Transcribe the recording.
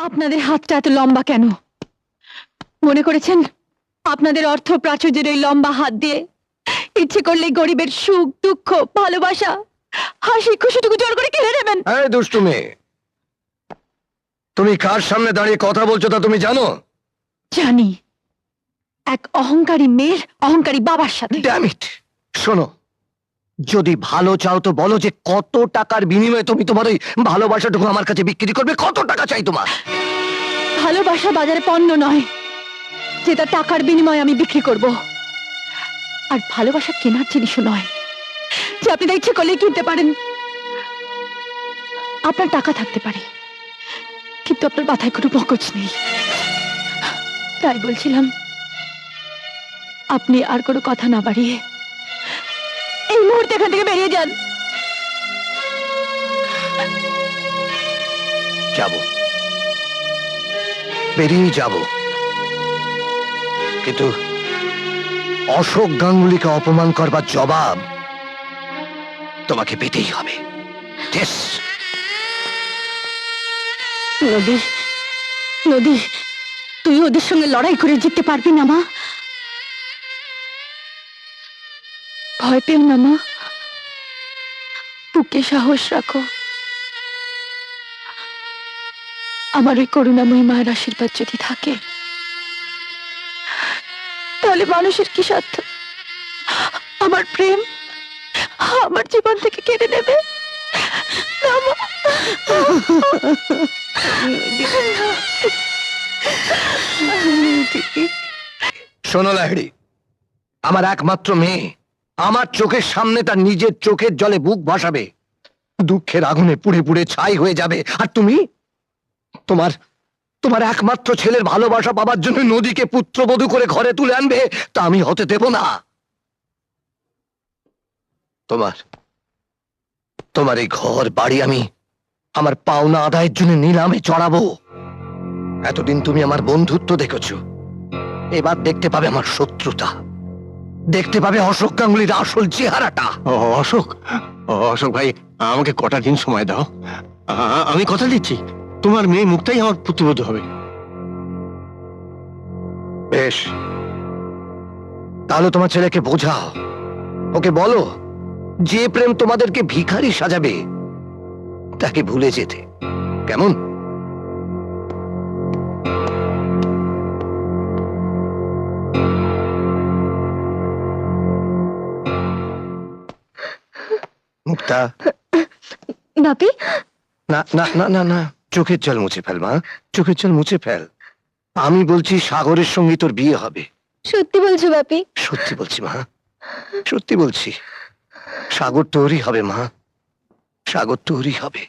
আপনাদের হাতটা এত লম্বা কেন? মনে করেছেন আপনাদের অর্থ প্রাচুর্যের এই লম্বা হাত দিয়ে ইচ্ছে করলে গরিবের সুখ দুঃখ ভালোবাসা হাসি খুশিটুকু জোর করে কেড়ে নেবেন? এই দুষ্টু মেয়ে, তুমি কার সামনে দাঁড়িয়ে কথা বলছো তা তুমি জানো? জানি, এক অহংকারী মেয়ের অহংকারী বাবার সাথে। Damn it! শোনো, যদি ভালো চাও তো বলো যে কত টাকার বিনিময়ে তুমি তোমার ওই ভালোবাসাটুকু আমার কাছে বিক্রি করবে। কত টাকা চাই তোমার? ভালোবাসা বাজারে পণ্য নয় যেটা টাকার বিনিময়ে আমি বিক্রি করব। আর ভালোবাসা কেনার জিনিসও নয় যে আপনি তা ইচ্ছে করলেই কিনতে পারেন। আপনার টাকা থাকতে পারে, কিন্তু আপনার মাথায় কোনো মগজ নেই। তাই বলছিলাম, আপনি আর কোনো কথা না বাড়িয়ে এই মুহূর্তে এখান থেকে বেরিয়ে যান। যাব, বেরিয়ে যাব, কিন্তু অশোক গাঙ্গুলিকে অপমান করবার জবাব তোমাকে পেতেই হবে। Yes! নদী, নদী, তুই ওদের সঙ্গে লড়াই করে জিততে পারবি না মা। ভয় পেও না মা, বুকে সাহস রাখো। আমার ওই করুণাময়ী মায়ের আশীর্বাদ যদি থাকে, তাহলে মানুষের কি সাধ্য আমার প্রেম আমার জীবন থেকে কেড়ে নেবে? না মা। শোনো লাহিড়ী, আমার একমাত্র মেয়ে আমার চোখের সামনে তার নিজের চোখের জলে বুক ভাসাবে, দুঃখের আগুনে পুড়ে পুড়ে ছাই হয়ে যাবে। আর তুমি তোমার তোমার একমাত্র ছেলের ভালোবাসা পাবার জন্য নদীকে পুত্রবধূ করে ঘরে তুলে আনবে, তা আমি হতে দেব না। তোমার তোমার এই ঘর বাড়ি আমি আমার পাওনা আদায়ের জন্য নিলামে চড়াবো। এতদিন তুমি আমার বন্ধুত্ব দেখেছো, এবার দেখতে পাবে আমার শত্রুতা, দেখতে পাবে অশোক গাঙ্গুলির আসল চেহারাটা। অশোক, অশোক ভাই, আমাকে কটা দিন সময় দাও। আমি কথা দিচ্ছি, তোমার মেয়ে মুক্তাই আমার পুত্রবধূ হবে। বেশ, তাহলে তোমার ছেলেকে বোঝাও, ওকে বলো যে প্রেম তোমাদেরকে ভিখারি সাজাবে তাকে ভুলে যেতে। কেমন? মুক্তা, বাপি, না না না না না, চোখের জল মুছে ফেল মা, চোখের জল মুছে ফেল। আমি বলছি সাগরের সঙ্গে তোর বিয়ে হবে। সত্যি বলছো বাপি? সত্যি বলছি মা, সত্যি বলছি। সাগর তোরই হবে মা, সাগর তোরই হবে।